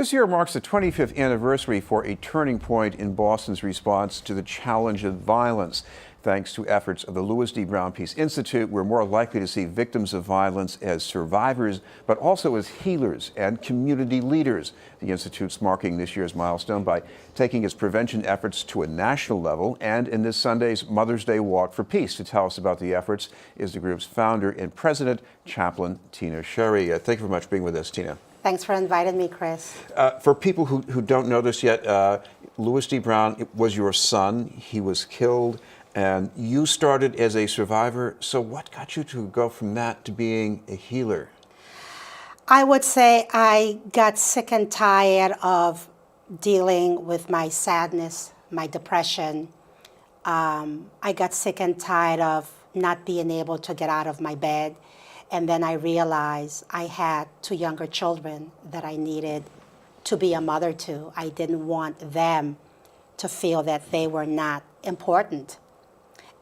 This year marks the 25th anniversary for a turning point in Boston's response to the challenge of violence. Thanks to efforts of the Louis D. Brown Peace Institute, we're more likely to see victims of violence as survivors, but also as healers and community leaders. The Institute's marking this year's milestone by taking its prevention efforts to a national level, and in this Sunday's Mother's Day Walk for Peace. To tell us about the efforts is the group's founder and president, Chaplain Tina Chéry. Thank you very much for being with us, Tina. Thanks for inviting me, Chris. For people who don't know this yet, Louis D. Brown was your son. He was killed, and you started as a survivor. So what got you to go from that to being a healer? I would say I got sick and tired of dealing with my sadness, my depression. I got sick and tired of not being able to get out of my bed. And then I realized I had two younger children that I needed to be a mother to. I didn't want them to feel that they were not important.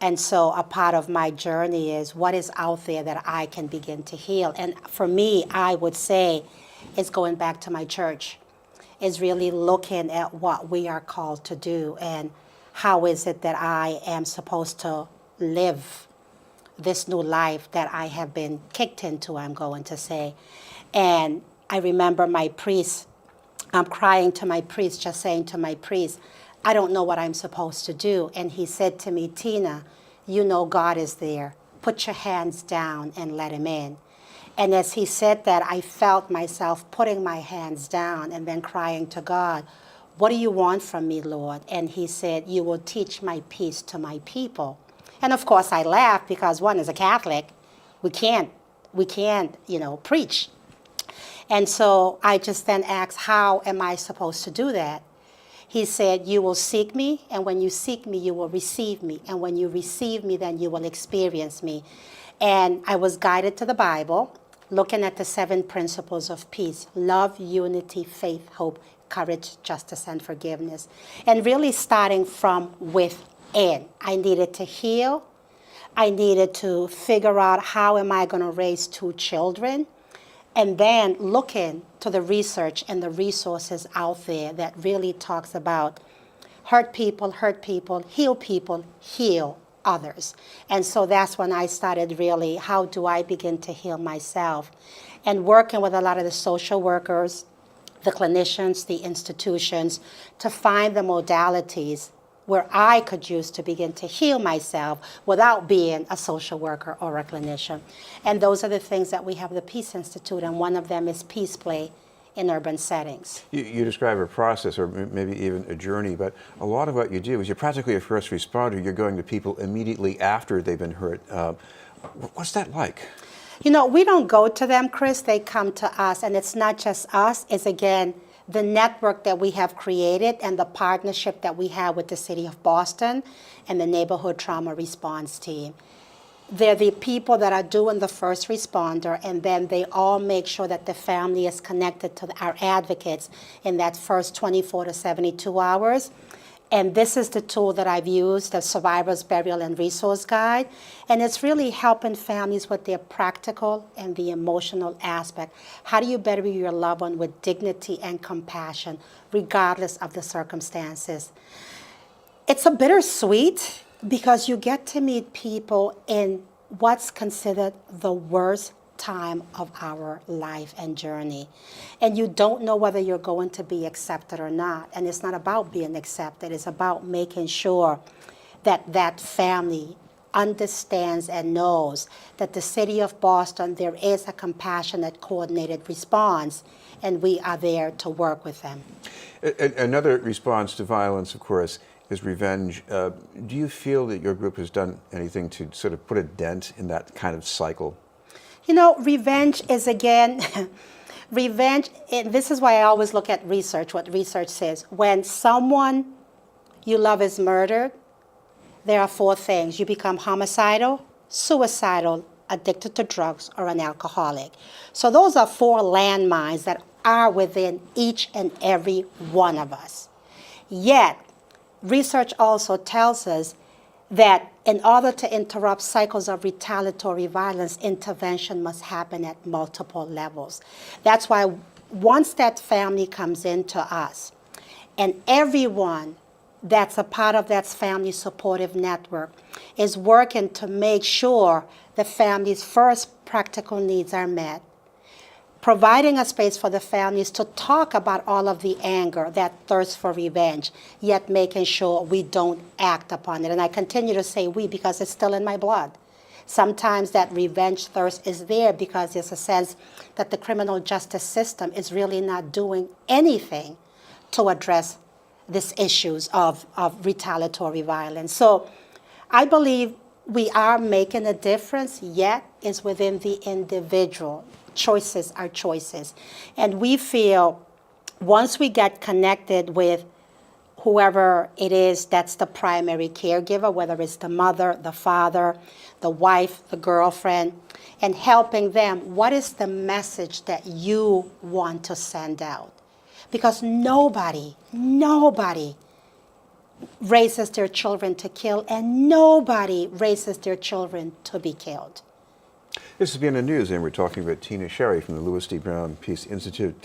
And so a part of my journey is what is out there that I can begin to heal. And for me, I would say it's going back to my church. It's really looking at what we are called to do and how is it that I am supposed to live this new life that I have been kicked into, I'm going to say. And I remember my priest, I'm crying to my priest, just saying to my priest, I don't know what I'm supposed to do. And he said to me, Tina, you know God is there. Put your hands down and let him in. And as he said that, I felt myself putting my hands down and then crying to God, what do you want from me, Lord? And he said, you will teach my peace to my people. And of course I laughed because one is a Catholic. We can't, preach. And so I just then asked, how am I supposed to do that? He said, you will seek me, and when you seek me, you will receive me. And when you receive me, then you will experience me. And I was guided to the Bible, looking at the 7 principles of peace: love, unity, faith, hope, courage, justice, and forgiveness. And really starting from within. I needed to heal. I needed to figure out how am I going to raise 2 children. And then looking to the research and the resources out there that really talks about hurt people, heal others. And so that's when I started really, how do I begin to heal myself? And working with a lot of the social workers, the clinicians, the institutions, to find the modalities where I could use to begin to heal myself without being a social worker or a clinician. And those are the things that we have the Peace Institute, and one of them is Peace Play in urban settings. You describe a process or maybe even a journey, but a lot of what you do is you're practically a first responder. You're going to people immediately after they've been hurt. What's that like? You know, we don't go to them, Chris. They come to us, and it's not just us. It's, again, the network that we have created and the partnership that we have with the City of Boston and the Neighborhood Trauma Response Team. They're the people that are doing the first responder, and then they all make sure that the family is connected to our advocates in that first 24 to 72 hours. And this is the tool that I've used, the Survivors Burial and Resource Guide. And it's really helping families with their practical and the emotional aspect. How do you bury your loved one with dignity and compassion, regardless of the circumstances? It's a bittersweet because you get to meet people in what's considered the worst time of our life and journey. And you don't know whether you're going to be accepted or not. And it's not about being accepted. It's about making sure that that family understands and knows that the City of Boston, there is a compassionate, coordinated response, and we are there to work with them. Another response to violence, of course, is revenge. Do you feel that your group has done anything to sort of put a dent in that kind of cycle? You know, revenge is, again, revenge, and this is why I always look at research, what research says. When someone you love is murdered, there are 4 things. You become homicidal, suicidal, addicted to drugs, or an alcoholic. So those are 4 landmines that are within each and every one of us. Yet, research also tells us that in order to interrupt cycles of retaliatory violence, intervention must happen at multiple levels. That's why once that family comes into us, and everyone that's a part of that family supportive network is working to make sure the family's first practical needs are met, providing a space for the families to talk about all of the anger, that thirst for revenge, yet making sure we don't act upon it. And I continue to say we because it's still in my blood. Sometimes that revenge thirst is there because there's a sense that the criminal justice system is really not doing anything to address these issues of retaliatory violence. So I believe we are making a difference, yet it's within the individual. Choices are choices. And we feel once we get connected with whoever it is that's the primary caregiver, whether it's the mother, the father, the wife, the girlfriend, and helping them, what is the message that you want to send out? Because nobody raises their children to kill, and nobody raises their children to be killed. This has been the news, and we're talking about Tina Chéry from the Louis D. Brown Peace Institute.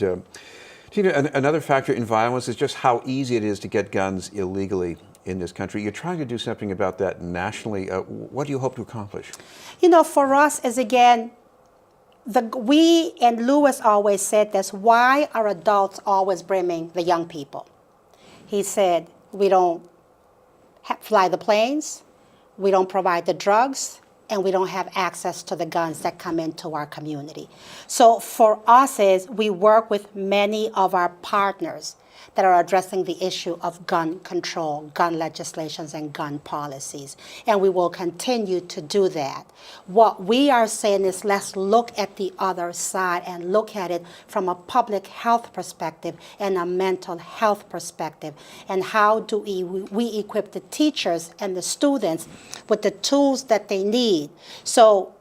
Tina, another factor in violence is just how easy it is to get guns illegally in this country. You're trying to do something about that nationally. What do you hope to accomplish? You know, for us is, again, we and Louis always said this, why are adults always blaming the young people? He said, we don't fly the planes, we don't provide the drugs, and we don't have access to the guns that come into our community. So for us is we work with many of our partners that are addressing the issue of gun control, gun legislations, and gun policies. And we will continue to do that. What we are saying is let's look at the other side and look at it from a public health perspective and a mental health perspective. And how do we equip the teachers and the students with the tools that they need so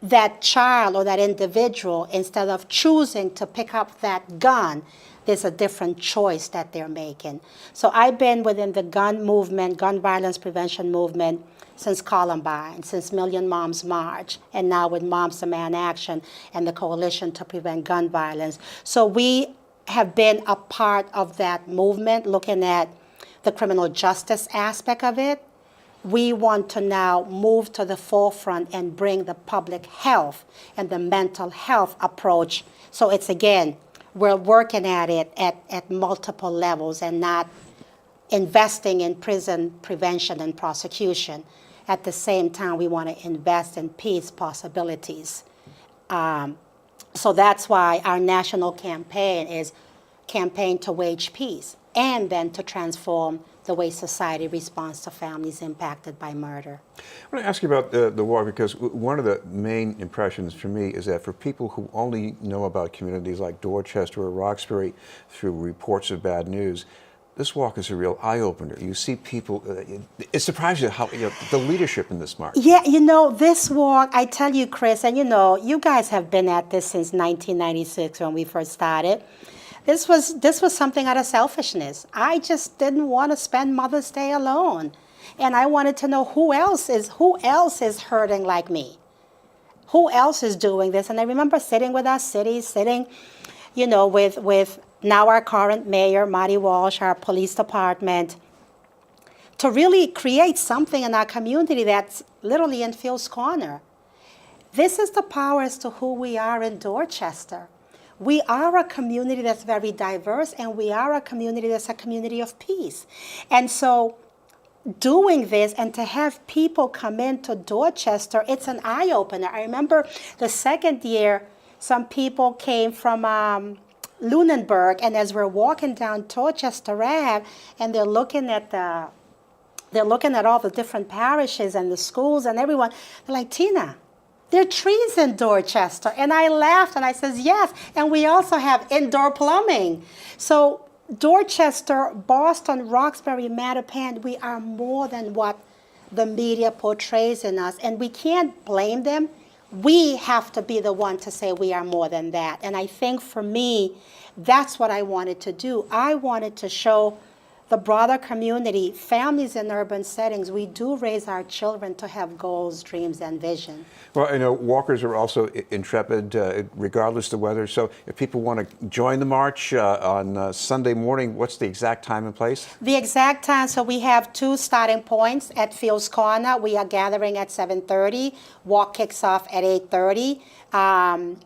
that child or that individual, instead of choosing to pick up that gun, there's a different choice that they're making. So I've been within the gun movement, gun violence prevention movement, since Columbine, since Million Moms March, and now with Moms Demand Action and the Coalition to Prevent Gun Violence. So we have been a part of that movement, looking at the criminal justice aspect of it. We want to now move to the forefront and bring the public health and the mental health approach. So it's, again, we're working at it at multiple levels and not investing in prison prevention and prosecution. At the same time, we want to invest in peace possibilities. So that's why our national campaign is Campaign to Wage Peace, and then to transform the way society responds to families impacted by murder. I want to ask you about the war, because one of the main impressions for me is that for people who only know about communities like Dorchester or Roxbury through reports of bad news, this walk is a real eye-opener. You see people, it surprises you how the leadership in this march. Yeah, you know, this walk, I tell you, Chris, and you know, you guys have been at this since 1996 when we first started. This was something out of selfishness. I just didn't want to spend Mother's Day alone. And I wanted to know who else is hurting like me? Who else is doing this? And I remember sitting with our city, you know, with now our current mayor, Marty Walsh, our police department, to really create something in our community that's literally in Phil's corner. This is the power as to who we are in Dorchester. We are a community that's very diverse, and we are a community that's a community of peace. And so doing this and to have people come into Dorchester, it's an eye-opener. I remember the second year, some people came from Lunenburg, and as we're walking down Dorchester Ave, and they're looking at all the different parishes and the schools and everyone, they're like, Tina, there are trees in Dorchester. And I laughed and I says, yes, and we also have indoor plumbing. So Dorchester, Boston, Roxbury, Mattapan, we are more than what the media portrays in us, and we can't blame them. We have to be the one to say we are more than that. And I think for me, that's what I wanted to do. I wanted to show the broader community, families in urban settings, we do raise our children to have goals, dreams, and vision. Well, I know walkers are also intrepid, regardless of the weather. So if people want to join the march on Sunday morning, what's the exact time and place? The exact time, so we have 2 starting points at Fields Corner. We are gathering at 7:30. Walk kicks off at 8:30.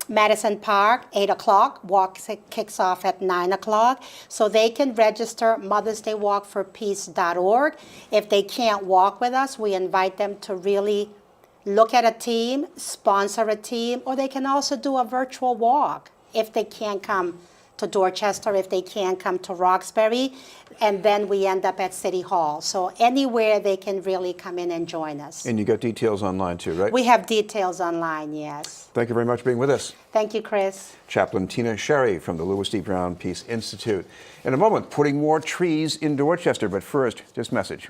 Madison Park, 8 o'clock. Walk kicks off at 9 o'clock. So they can register mothersdaywalkforpeace.org. If they can't walk with us, we invite them to really look at a team, sponsor a team, or they can also do a virtual walk if they can't come to Dorchester, if they can't come to Roxbury, and then we end up at City Hall. So anywhere they can really come in and join us. And you got details online too, right? We have details online, yes. Thank you very much for being with us. Thank you, Chris. Chaplain Tina Chéry from the Louis D. Brown Peace Institute. In a moment, putting more trees in Dorchester, but first, this message.